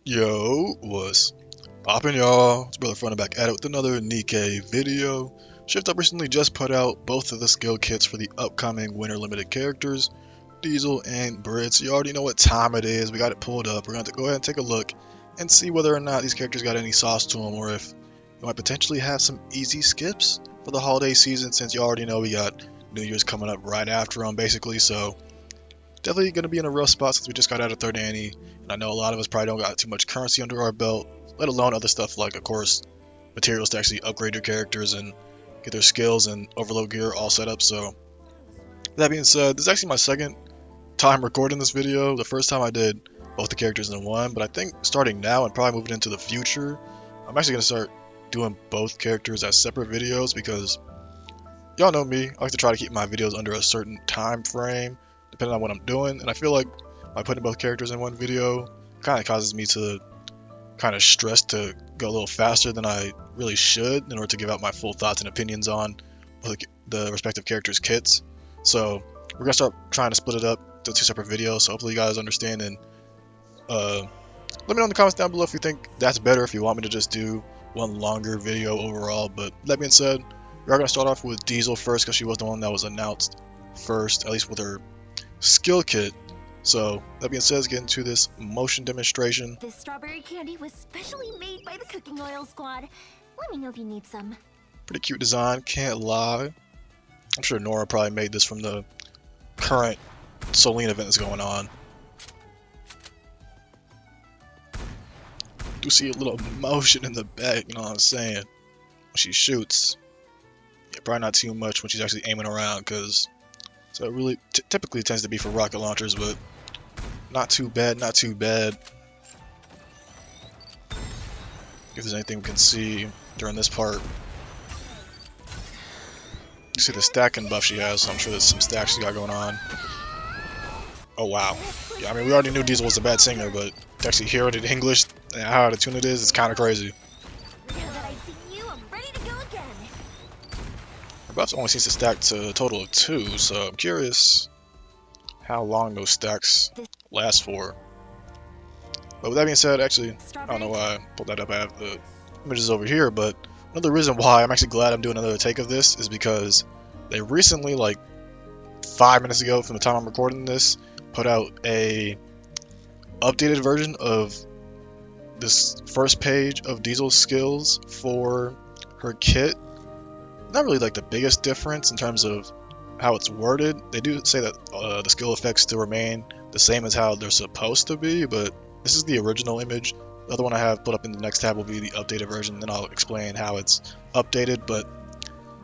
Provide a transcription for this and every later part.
Yo, what's poppin', y'all? It's Brother Front back at it with another NIKKE video. ShiftUp recently just put out both of the skill kits for the upcoming winter limited characters, Diesel and Brits. You already know what time it is. We got it pulled up. We're going to go ahead and take a look and see whether or not these characters got any sauce to them, or if we might potentially have some easy skips for the holiday season, since you already know we got New Year's coming up right after them, basically. So definitely going to be in a rough spot since we just got out of third anni, and I know a lot of us probably don't got too much currency under our belt, let alone other stuff like, of course, materials to actually upgrade your characters and get their skills and overload gear all set up. So that being said, this is actually my second time recording this video. The first time I did both the characters in one, but I think starting now and probably moving into the future, I'm actually going to start doing both characters as separate videos, because y'all know me, I like to try to keep my videos under a certain time frame depending on what I'm doing, and I feel like by putting both characters in one video kind of causes me to kind of stress to go a little faster than I really should in order to give out my full thoughts and opinions on the respective characters' kits. So we're gonna start trying to split it up to two separate videos, so hopefully you guys understand, and let me know in the comments down below if you think that's better, if you want me to just do one longer video overall. But that being said, we are going to start off with Diesel first, because she was the one that was announced first, at least with her skill kit. So that being said, let's get into this motion demonstration. This strawberry candy was specially made by the cooking oil squad. Let me know if you need some. Pretty cute design, can't lie. I'm sure Nora probably made this from the current Solene event that's going on. Do see a little motion in the back, you know what I'm saying, when she shoots. Yeah, probably not too much when she's actually aiming around, because so it really typically tends to be for rocket launchers, but not too bad, not too bad. If there's anything we can see during this part, you see the stacking buff she has, so I'm sure there's some stacks she got going on. Oh wow. Yeah, I mean, we already knew Diesel was a bad singer, but to actually hear it in English and how out of tune it is, it's kind of crazy. Now that I've seen you, I'm ready to go again. Her buffs only seems to stack to a total of 2, so I'm curious how long those stacks last for. But with that being said, actually, I don't know why I pulled that up. I have the images over here, but another reason why I'm actually glad I'm doing another take of this is because they recently, like 5 minutes ago from the time I'm recording this, put out a updated version of this first page of Diesel's skills for her kit. Not really like the biggest difference in terms of how it's worded. They do say that the skill effects still remain the same as how they're supposed to be, but this is the original image. The other one I have put up in the next tab will be the updated version, then I'll explain how it's updated. But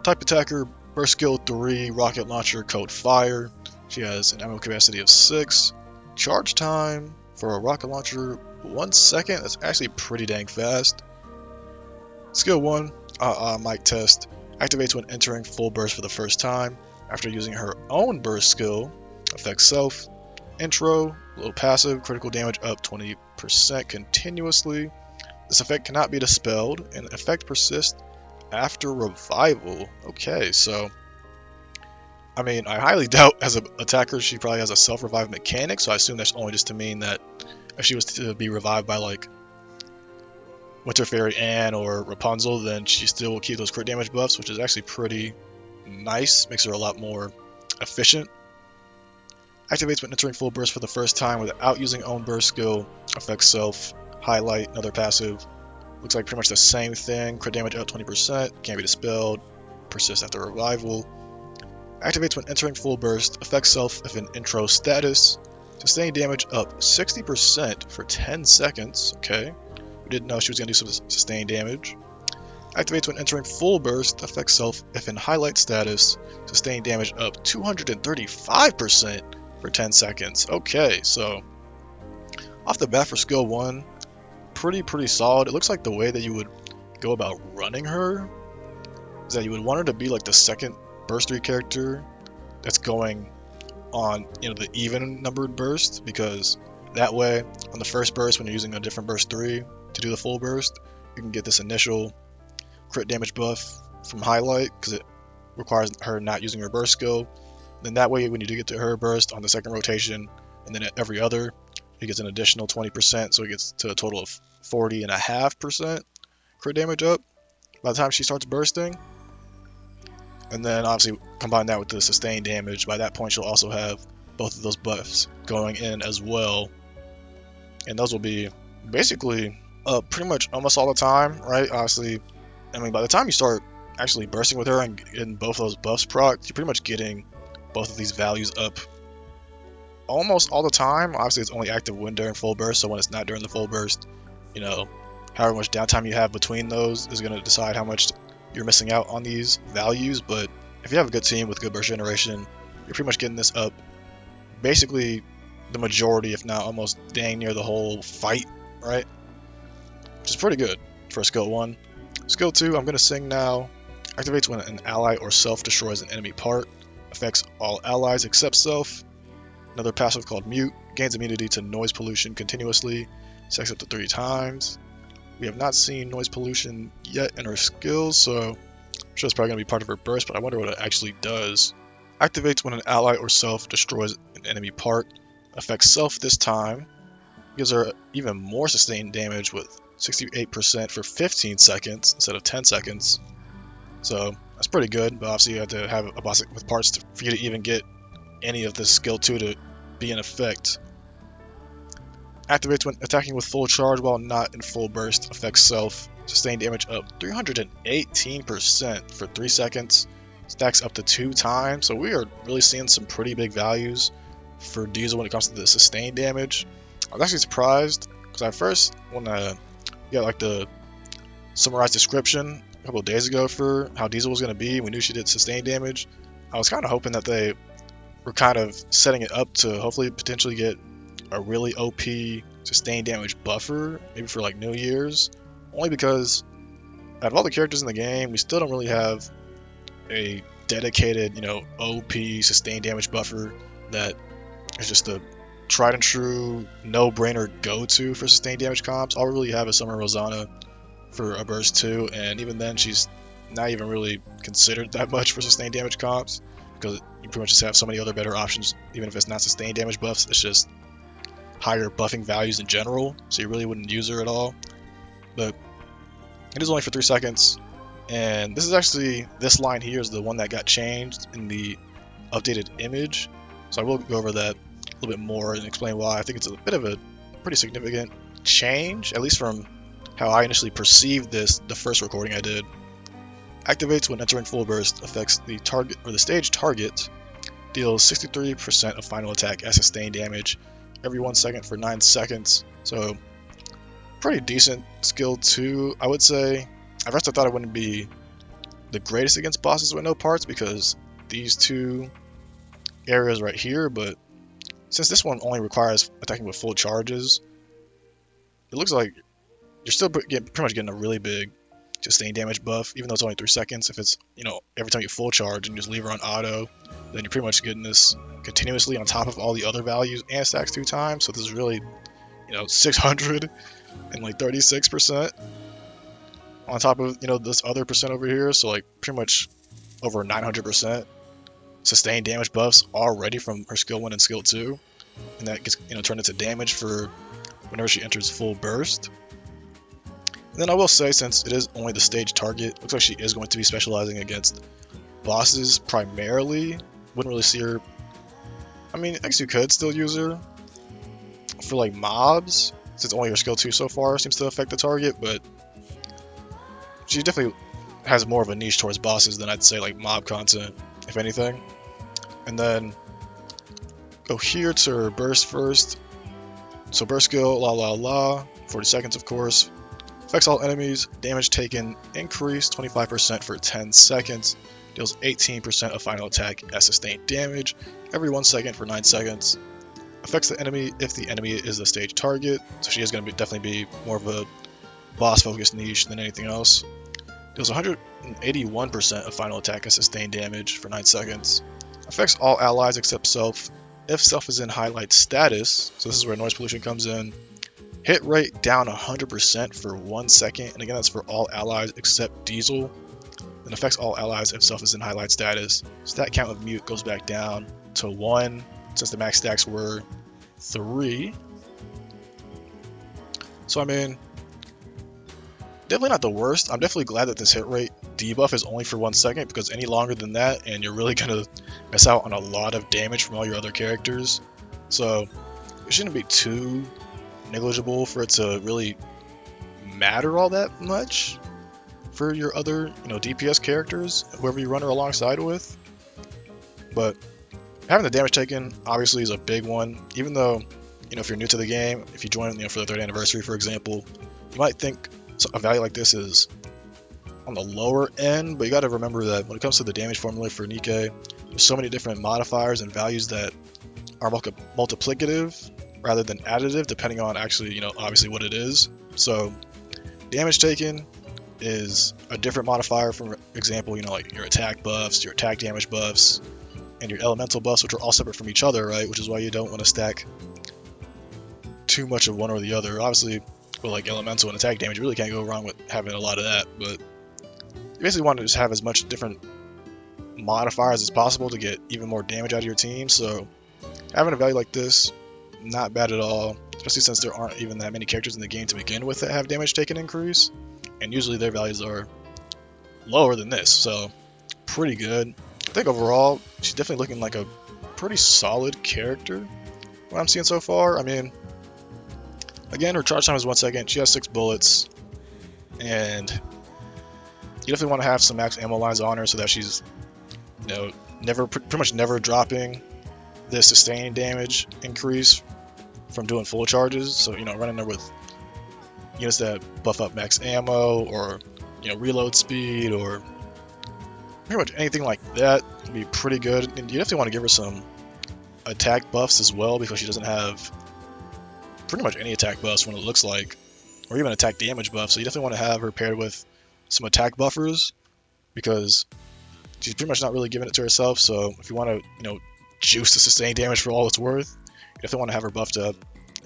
type attacker, burst skill 3, rocket launcher, code fire. She has an ammo capacity of 6. Charge time for a rocket launcher, 1 second. That's actually pretty dang fast. Skill 1, mic test, activates when entering full burst for the first time. After using her own burst skill, affects self. Intro, little passive, critical damage up 20% continuously. This effect cannot be dispelled, and the effect persists after revival. Okay, so I mean, I highly doubt as an attacker she probably has a self-revive mechanic, so I assume that's only just to mean that if she was to be revived by like Winter Fairy Anne or Rapunzel, then she still will keep those crit damage buffs, which is actually pretty nice, makes her a lot more efficient. Activates when entering full burst for the first time without using own burst skill, affects self, highlight, another passive. Looks like pretty much the same thing, crit damage up 20%, can't be dispelled, persists after revival. Activates when entering full burst, affects self if in intro status. Sustained damage up 60% for 10 seconds. Okay, we didn't know she was going to do some sustained damage. Activates when entering full burst, affects self if in highlight status. Sustained damage up 235% for 10 seconds. Okay, so off the bat for skill 1, pretty solid. It looks like the way that you would go about running her is that you would want her to be like the second burst 3 character that's going on, you know, the even numbered burst, because that way on the first burst when you're using a different burst 3 to do the full burst, you can get this initial crit damage buff from highlight because it requires her not using her burst skill. Then that way when you do get to her burst on the second rotation and then at every other, he gets an additional 20%, so he gets to a total of 40.5% crit damage up by the time she starts bursting. And then obviously combine that with the sustained damage. By that point, she'll also have both of those buffs going in as well. And those will be basically pretty much almost all the time, right? Obviously, I mean, by the time you start actually bursting with her and getting both of those buffs proc, you're pretty much getting both of these values up almost all the time. Obviously, it's only active when during full burst, so when it's not during the full burst, you know, however much downtime you have between those is going to decide how much you're missing out on these values. But if you have a good team with good burst generation, you're pretty much getting this up basically the majority, if not almost dang near the whole fight, right? Which is pretty good for skill 1. Skill 2, I'm going to sing now. Activates when an ally or self destroys an enemy part. Affects all allies except self. Another passive called Mute. Gains immunity to noise pollution continuously. Stacks up to 3 times. We have not seen noise pollution yet in her skills, so I'm sure it's probably going to be part of her burst, but I wonder what it actually does. Activates when an ally or self destroys an enemy part. Affects self this time. Gives her even more sustained damage with 68% for 15 seconds instead of 10 seconds. So that's pretty good, but obviously you have to have a boss with parts for you to even get any of this skill 2 to be in effect. Activates when attacking with full charge while not in full burst. Affects self. Sustained damage up 318% for 3 seconds. Stacks up to 2 times. So we are really seeing some pretty big values for Diesel when it comes to the sustained damage. I was actually surprised because at first when I got like the summarized description a couple of days ago for how Diesel was going to be, we knew she did sustained damage. I was kind of hoping that they were kind of setting it up to hopefully potentially get a really OP sustained damage buffer, maybe for like New Year's. Only because out of all the characters in the game, we still don't really have a dedicated, OP sustained damage buffer that is just a tried and true, no-brainer go-to for sustained damage comps. All we really have is Summer Rosanna for a burst 2, and even then she's not even really considered that much for sustained damage comps, because you pretty much just have so many other better options. Even if it's not sustained damage buffs, it's just higher buffing values in general, so you really wouldn't use her at all. But it is only for 3 seconds, and this line here is the one that got changed in the updated image, so I will go over that a little bit more and explain why. I think it's a bit of a pretty significant change, at least from how I initially perceived this the first recording I did. Activates when entering full burst. Affects the target or the stage target. Deals 63% of final attack as sustained damage every 1 second for 9 seconds. So pretty decent skill 2, I would say. At first I thought it wouldn't be the greatest against bosses with no parts because these 2 areas right here, but since this one only requires attacking with full charges, it looks like you're still pretty much getting a really big sustained damage buff, even though it's only 3 seconds. If it's, every time you full charge and you just leave her on auto, then you're pretty much getting this continuously on top of all the other values and stacks 2 times. So this is really, 636% on top of, this other percent over here. So like pretty much over 900% sustained damage buffs already from her skill 1 and skill 2. And that gets, turned into damage for whenever she enters full burst. And then I will say, since it is only the stage target, looks like she is going to be specializing against bosses primarily. Wouldn't really see her. I mean, I guess you could still use her for like mobs, since only her skill 2 so far seems to affect the target, but she definitely has more of a niche towards bosses than I'd say like mob content, if anything. And then go here to her burst first. So burst skill, 40 seconds of course. Affects all enemies, damage taken increased 25% for 10 seconds, deals 18% of final attack as sustained damage every 1 second for 9 seconds. Affects the enemy if the enemy is the stage target, so she is going to definitely be more of a boss focused niche than anything else. Deals 181% of final attack as sustained damage for 9 seconds. Affects all allies except self if self is in highlight status, so this is where noise pollution comes in. Hit rate down 100% for 1 second, and again that's for all allies except Diesel. Then affects all allies if self is in highlight status. Stat count of Mute goes back down to 1 since the max stacks were 3. So I mean, definitely not the worst. I'm definitely glad that this hit rate debuff is only for 1 second, because any longer than that and you're really gonna miss out on a lot of damage from all your other characters. So it shouldn't be too negligible for it to really matter all that much for your other, DPS characters, whoever you run her alongside with. But having the damage taken obviously is a big one. Even though, if you're new to the game, if you join, for the 3rd anniversary, for example, you might think a value like this is on the lower end, but you got to remember that when it comes to the damage formula for NIKKE, there's so many different modifiers and values that are multiplicative rather than additive, depending on actually, obviously what it is. So damage taken is a different modifier. For example, like your attack buffs, your attack damage buffs, and your elemental buffs, which are all separate from each other, right? Which is why you don't want to stack too much of one or the other. Obviously, with like elemental and attack damage, you really can't go wrong with having a lot of that, but you basically want to just have as much different modifiers as possible to get even more damage out of your team. So having a value like this, not bad at all, especially since there aren't even that many characters in the game to begin with that have damage taken increase, and usually their values are lower than this, so pretty good. I think overall she's definitely looking like a pretty solid character, what I'm seeing so far. I mean, again, her charge time is 1 second, she has 6 bullets, and you definitely want to have some max ammo lines on her so that she's, pretty much never dropping this sustained damage increase from doing full charges. So, running her with units that buff up max ammo, or, reload speed, or pretty much anything like that would be pretty good. And you definitely want to give her some attack buffs as well, because she doesn't have pretty much any attack buffs when it looks like, or even attack damage buffs. So you definitely want to have her paired with some attack buffers, because she's pretty much not really giving it to herself. So if you want to, juice the sustained damage for all it's worth, you definitely want to have her buffed up,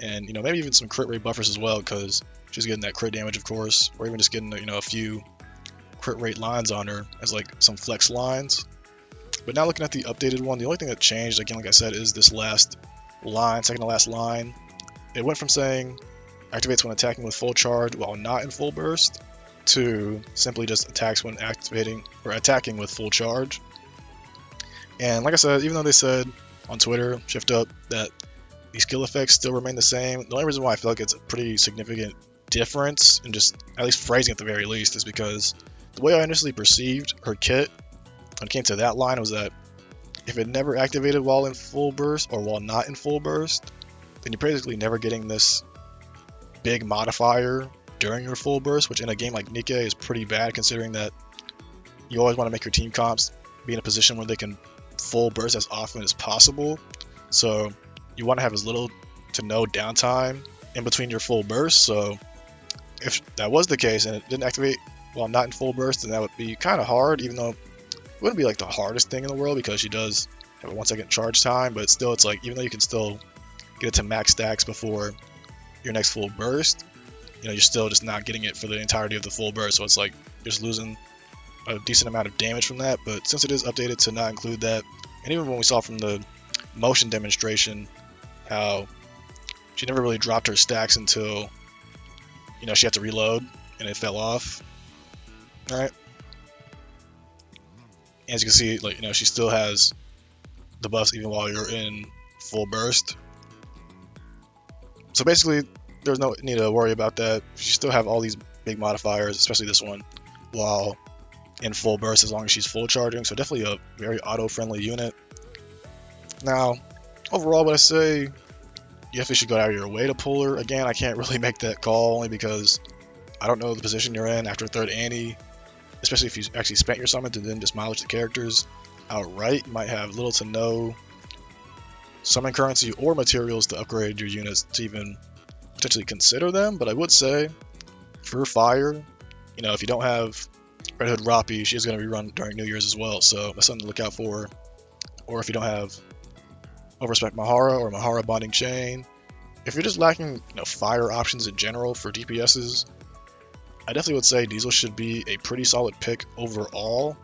and maybe even some crit rate buffers as well, because she's getting that crit damage, of course, or even just getting a few crit rate lines on her as like some flex lines. But now looking at the updated one, the only thing that changed, again, like I said, is this last line, second to last line. It went from saying activates when attacking with full charge while not in full burst, to simply just attacks when activating or attacking with full charge. And like I said, even though they said on Twitter, ShiftUp, that the skill effects still remain the same, the only reason why I feel like it's a pretty significant difference, and just at least phrasing at the very least, is because the way I initially perceived her kit when it came to that line was that if it never activated while in full burst or while not in full burst, then you're basically never getting this big modifier during your full burst, which in a game like NIKKE is pretty bad, considering that you always want to make your team comps be in a position where they can full burst as often as possible. So you want to have as little to no downtime in between your full burst. So if that was the case and it didn't activate while not in full burst, then that would be kind of hard, even though it wouldn't be like the hardest thing in the world, because she does have a 1 second charge time. But still, it's like, even though you can still get it to max stacks before your next full burst, you're still just not getting it for the entirety of the full burst. So it's like you're just losing a decent amount of damage from that. But since it is updated to not include that, and even when we saw from the motion demonstration how she never really dropped her stacks until she had to reload and it fell off, right? And as you can see, like, she still has the buffs even while you're in full burst. So basically there's no need to worry about that. She still have all these big modifiers, especially this one, while in full burst, as long as she's full charging. So definitely a very auto-friendly unit. Now, overall, what I say, you definitely should go out of your way to pull her. Again, I can't really make that call, only because I don't know the position you're in after 3rd anni, especially if you actually spent your summon to then just mileage the characters outright. You might have little to no summon currency or materials to upgrade your units to even potentially consider them. But I would say, for fire, if you don't have Red Hood Rappi, she is going to be run during New Year's as well, so that's something to look out for. Or if you don't have Overspec Mahara or Mahara Bonding Chain, if you're just lacking fire options in general for DPSs, I definitely would say Diesel should be a pretty solid pick overall.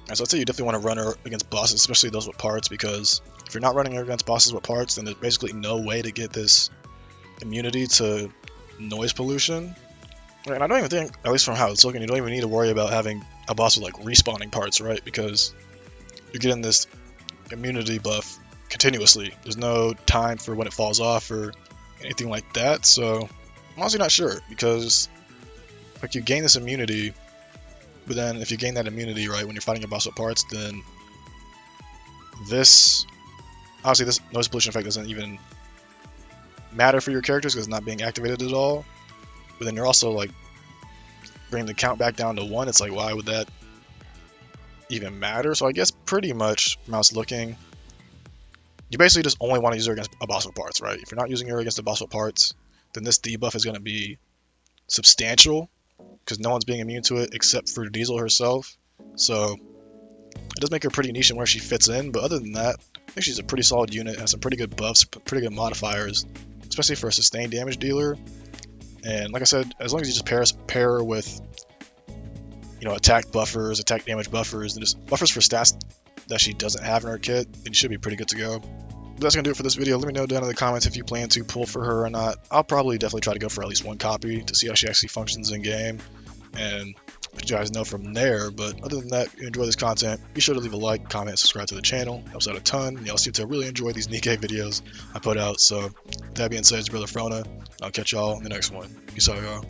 And so I'd say you definitely want to run her against bosses, especially those with parts, because if you're not running her against bosses with parts, then there's basically no way to get this immunity to noise pollution. And I don't even think, at least from how it's looking, you don't even need to worry about having a boss with like respawning parts, right? Because you're getting this immunity buff continuously. There's no time for when it falls off or anything like that. So I'm honestly not sure, because like you gain this immunity, but then if you gain that immunity, right, when you're fighting a boss with parts, then this, honestly, this noise pollution effect doesn't even matter for your characters because it's not being activated at all. But then you're also like bringing the count back down to 1. It's like, why would that even matter? So I guess pretty much from how it's looking, you basically just only want to use her against a boss with parts, right? If you're not using her against a boss with parts, then this debuff is going to be substantial because no one's being immune to it except for Diesel herself. So it does make her pretty niche in where she fits in, but other than that, I think she's a pretty solid unit, has some pretty good buffs, pretty good modifiers, especially for a sustained damage dealer. And like I said, as long as you just pair her with, you know, attack buffers, attack damage buffers, and just buffers for stats that she doesn't have in her kit, then you should be pretty good to go. But that's gonna do it for this video. Let me know down in the comments if you plan to pull for her or not. I'll probably definitely try to go for at least one copy to see how she actually functions in game, and let you guys know from there. But other than that, if you enjoy this content, be sure to leave a like, comment, subscribe to the channel. It helps out a ton. Y'all seem to really enjoy these NIKKE videos I put out. So with that being said, it's Brother Frona. I'll catch y'all in the next one. Peace out, y'all.